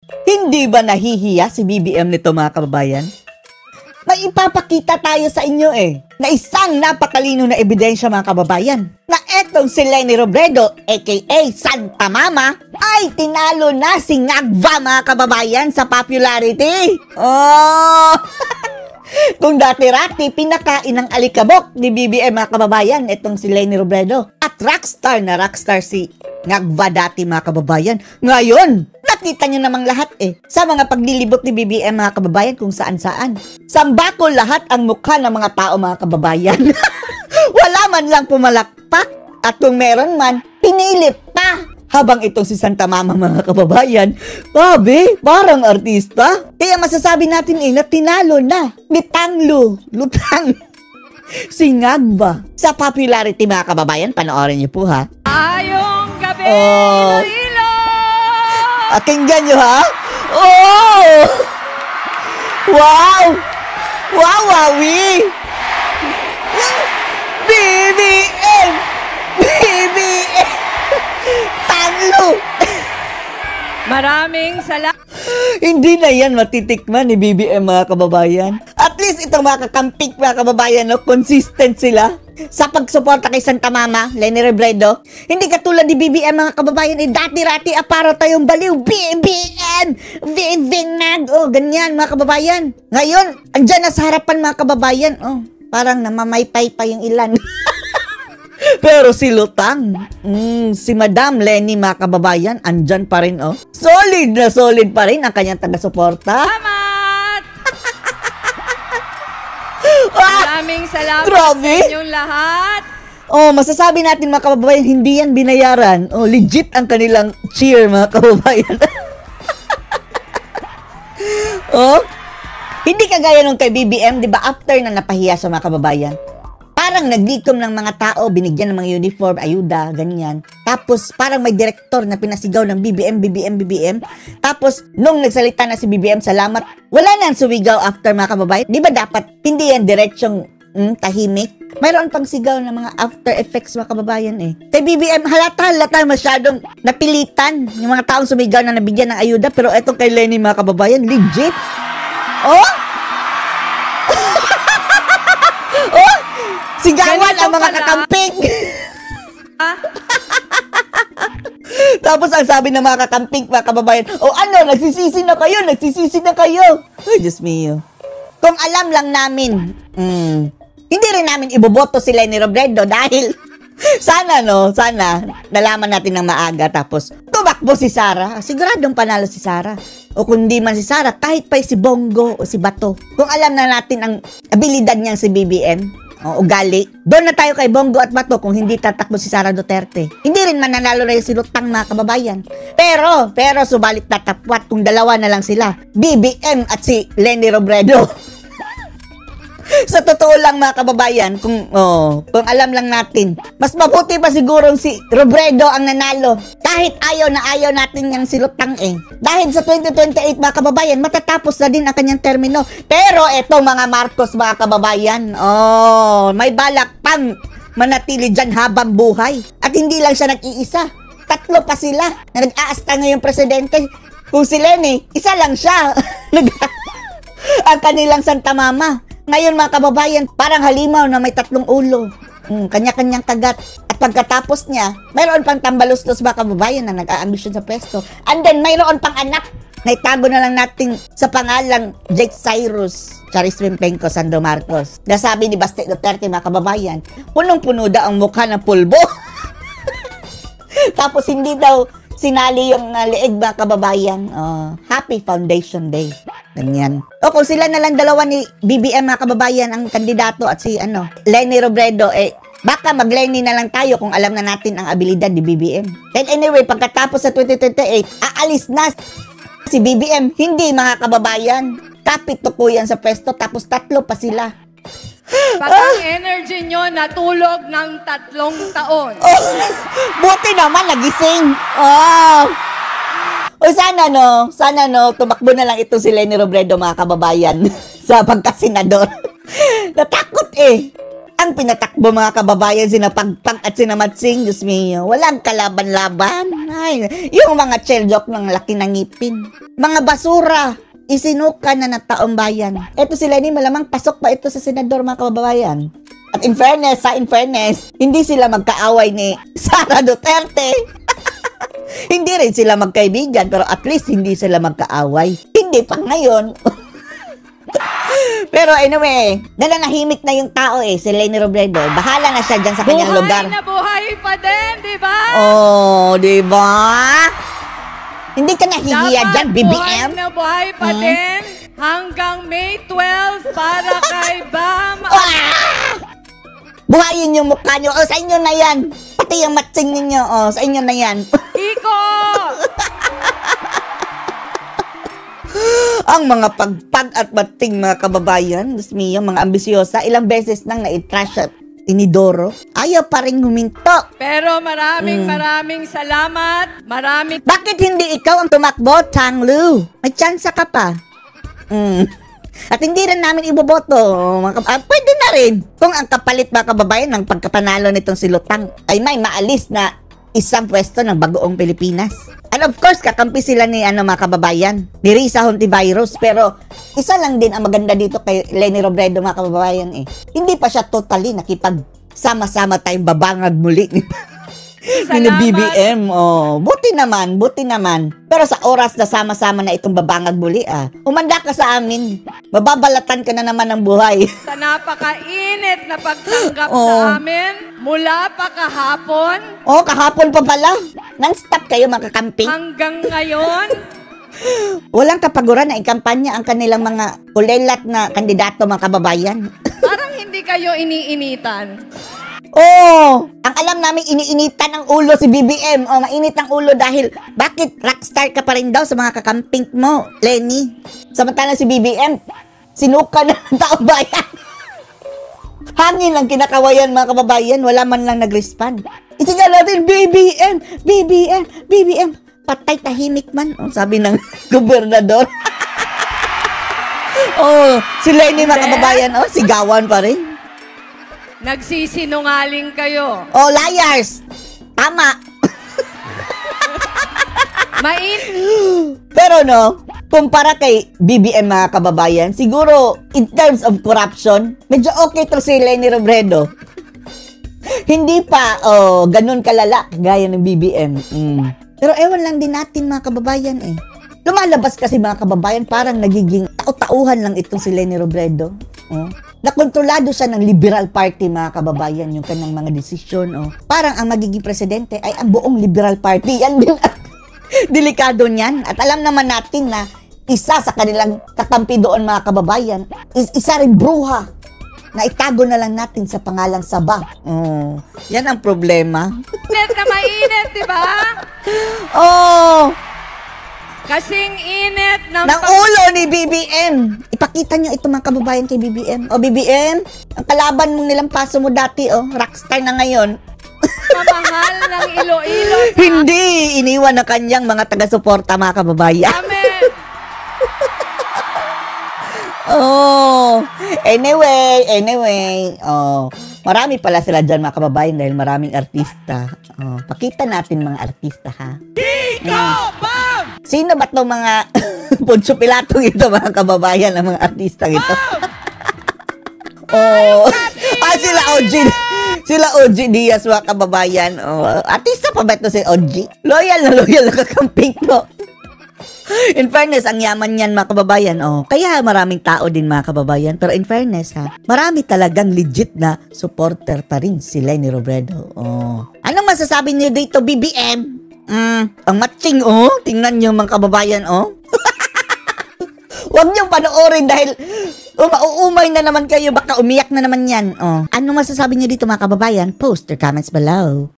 Hindi ba nahihiya si BBM nito mga kababayan? May ipapakita tayo sa inyo na isang napatalino na ebidensya mga kababayan na etong si Leni Robredo aka Santa Mama ay tinalo na si Ngagva mga kababayan sa popularity. Oh! Kung dati-rati pinakain ng alikabok ni BBM mga kababayan itong si Leni Robredo at rockstar si Ngagva dati mga kababayan. Ngayon, nakita nyo namang lahat sa mga paglilibot ni BBM mga kababayan kung saan-saan. Sambako lahat ang mukha ng mga tao mga kababayan. Wala man lang pumalakpak at kung meron man, pinilit pa. Habang itong si Santa Mama mga kababayan, sabi, parang artista. Kaya masasabi natin na tinalo na, lutang, si Ngagva. Sa popularity mga kababayan, panoorin niyo po ha. Ayong gabi, Iloilo! Pakinggan nyo ha? Oh! Wow! Wow, wawi! BBM! BBM! Tanglo! Maraming salamat. Hindi na yan matitikman ni BBM mga kababayan. At least itong mga kakampik mga kababayan, consistent sila sa pagsuporta kay Santa Mama, Leni Robredo. Hindi katulad ni BBM mga kababayan, dati-rati aparo tayong baliw, BBM, Viving ganyan mga kababayan. Ngayon, andyan na sa harapan mga kababayan, parang namamaypay pa yung ilan. Pero si Lutang, si Madam Leni mga kababayan, andyan pa rin Solid na solid pa rin ang kanyang taga-suporta. Salamat! Maraming salamat grabe sa inyong lahat. Masasabi natin mga kababayan, hindi yan binayaran. Legit ang kanilang cheer mga kababayan. Hindi kagaya nung kay BBM, di ba after na napahiya sa mga kababayan, parang naglikom ng mga tao, binigyan ng mga uniform, ayuda, ganyan. Tapos parang may direktor na pinasigaw ng BBM. Tapos nung nagsalita na si BBM, salamat, wala na sumigaw after mga kababayan. Di ba dapat hindi yan diretsyong tahimik? Mayroon pang sigaw ng mga after effects mga kababayan Kay BBM, halata masyadong napilitan yung mga taong sumigaw na nabigyan ng ayuda. Pero eto kay Leni mga kababayan, legit. Sigawan ang mga kakamping. Tapos ang sabi ng mga kakamping, mga kababayan, nagsisisi na kayo. Ay, Diyos mio. Kung alam lang namin, hindi rin namin iboboto si Leni Robredo dahil sana nalaman natin ng maaga tapos tumakbo si Sara. Siguradong panalo si Sara. O kundi man si Sara, kahit pa si Bongo o si Bato. Kung alam na natin ang abilidad niyang si BBM, ugali. Doon na tayo kay Bongo at Bato kung hindi tatakbo si Sara Duterte. Hindi rin mananalo na yung si Lutang mga kababayan. Pero subalit tatapwat kung dalawa na lang sila. BBM at si Leni Robredo. Sa totoo lang mga kababayan, kung alam lang natin, mas mabuti pa sigurong si Robredo ang nanalo. Kahit ayaw natin yung si Lutang Dahil sa 2028 mga kababayan, matatapos na din ang kanyang termino. Pero etong mga Marcos mga kababayan, may balak pang manatili dyan habang buhay. At hindi lang siya nag-iisa. 3 pa sila na nag-aasta ngayong presidente. Kung si Leni, isa lang siya. Ang kanilang Santa Mama. Ngayon mga kababayan, parang halimaw na may 3 ulo. Kanya-kanyang kagat. At pagkatapos niya, mayroon pang tambalustos mga kababayan na nag-aambisyon sa pwesto. And then mayroon pang anak na itago na lang natin sa pangalang Jake Cyrus, Charis Pimpenko, Sandro Marcos. Nasabi ni Baste Duterte mga kababayan, punong-puno daw ang mukha ng pulbo. Tapos hindi daw sinali yung leeg mga kababayan. Happy Foundation Day. Ganyan. Kung sila na lang dalawa ni BBM mga kababayan ang kandidato at si Leni Robredo, baka mag-Leni na lang tayo kung alam na natin ang abilidad ni BBM. Then anyway, pagkatapos sa 2028, aalis na si BBM. Hindi mga kababayan. Kapit-tuko yan sa pwesto tapos 3 pa sila. Pag ang energy nyo natulog ng 3 taon. Buti naman nagising. Sana tumakbo na lang ito si Leni Robredo mga kababayan sa pagkasenador. Natakot Lutang pinatakbo mga kababayan, sina Pagpag at sina Matsing, Diyos mio. Walang kalaban-laban. Ay, yung mga cheldok ng laki ng ngipin. Mga basura, isinuka na ng taong bayan. Ito sila ni malamang pasok pa ito sa senador mga kababayan. At in fairness, hindi sila magkaaway ni Sara Duterte. Hindi rin sila magkaibigan, pero at least hindi sila magkaaway. Hindi pa ngayon. Pero anyway, nananahimik na yung tao si Leni Robredo. Bahala na siya dyan sa kanyang lugar. Buhay na buhay pa din, di ba? Oh, di ba? Hindi ka nahihiya dyan, BBM? Buhay na buhay pa din hanggang May 12 para kay Bam. Buhayin yung mukha nyo. Sa inyo na yan. Pati yung matsing ninyo. Sa inyo na yan. Iko! Ang mga Pagpag at Matsing mga kababayan, Diyos mio, mga ambisyosa, ilang beses nang na-trash at inidoro, ayaw pa rin huminto. Pero maraming salamat. Bakit hindi ikaw ang tumakbo, Tanglu? May tsansa ka pa. At hindi rin namin iboboto. Pwede na rin. Kung ang kapalit mga kababayan ng pagkapanalo nitong si Lutang ay may maalis na isang pwesto ng bagoong Pilipinas. And of course, kakampi sila ni mga kababayan, ni Risa Hontivirus. Pero isa lang din ang maganda dito kay Leni Robredo mga kababayan Hindi pa siya totally nakipagsama-sama tayong babangag muli. Ni BBM, buti naman. Pero sa oras na sama-sama na itong babangag muli, umanda ka sa amin. Mababalatan ka na naman ng buhay. Sa napakainit na pagtanggap sa amin, mula pa kahapon. Kahapon pa pala. Non-stop kayo makakamping. Hanggang ngayon. Walang kapaguran na ikampanya ang kanilang mga kulelat na kandidato mga kababayan. Parang hindi kayo iniinitan. Ang alam namin iniinitan ang ulo si BBM. Mainit ang ulo dahil bakit rockstar ka pa rin daw sa mga kakamping mo, Lenny? Samantala si BBM, sinuka na ng taong bayan. Hangin ang kinakawayan mga kababayan, wala man lang nag-respond. Isinga natin, BBM, patay tahimik man, sabi ng gobernador. Si Lenny mga kababayan, sigawan pa rin. Nagsisinungaling kayo. Liars! Tama! Pero kumpara kay BBM mga kababayan, siguro in terms of corruption, medyo okay to si Leni Robredo. Hindi pa ganun kalala gaya ng BBM. Pero ewan lang din natin mga kababayan Lumalabas kasi mga kababayan, parang nagiging tauhan lang itong si Leni Robredo. Nakontrolado siya ng Liberal Party mga kababayan, yung kanyang mga desisyon. Parang ang magiging presidente ay ang buong Liberal Party. Yan din delikado niyan. At alam naman natin na isa sa kanilang kakampi doon mga kababayan is isa rin bruha na itago na lang natin sa pangalang Saba. Yan ang problema. Mainit na mainit, di ba? Kasing init ng ulo ni BBM. Ipakita nyo ito mga kababayan kay BBM. BBM, ang kalaban mong nilampaso mo dati, rockstar na ngayon. Mamahal ng Iloilo. Hindi, iniwan na kanyang mga taga-suporta mga kababayan. Amen. Anyway. Marami pala sila dyan mga kababayan dahil maraming artista. Pakita natin mga artista ha. Sino ba itong mga Poncio Pilato ito mga kababayan, ang mga artista ito? Sila OG Diaz mga kababayan. Artista pa ba ito si OG? Loyal na kakamping to. In fairness, ang yaman niyan mga kababayan. Kaya maraming tao din mga kababayan. Pero in fairness marami talagang legit na supporter pa rin si Leni Robredo. Anong masasabi niyo dito, BBM? Ang matching, tingnan niyo mga kababayan, Huwag niyong panoorin dahil mauumay na naman kayo, baka umiyak na naman yan. Ano masasabi niyo dito mga kababayan? Post your comments below.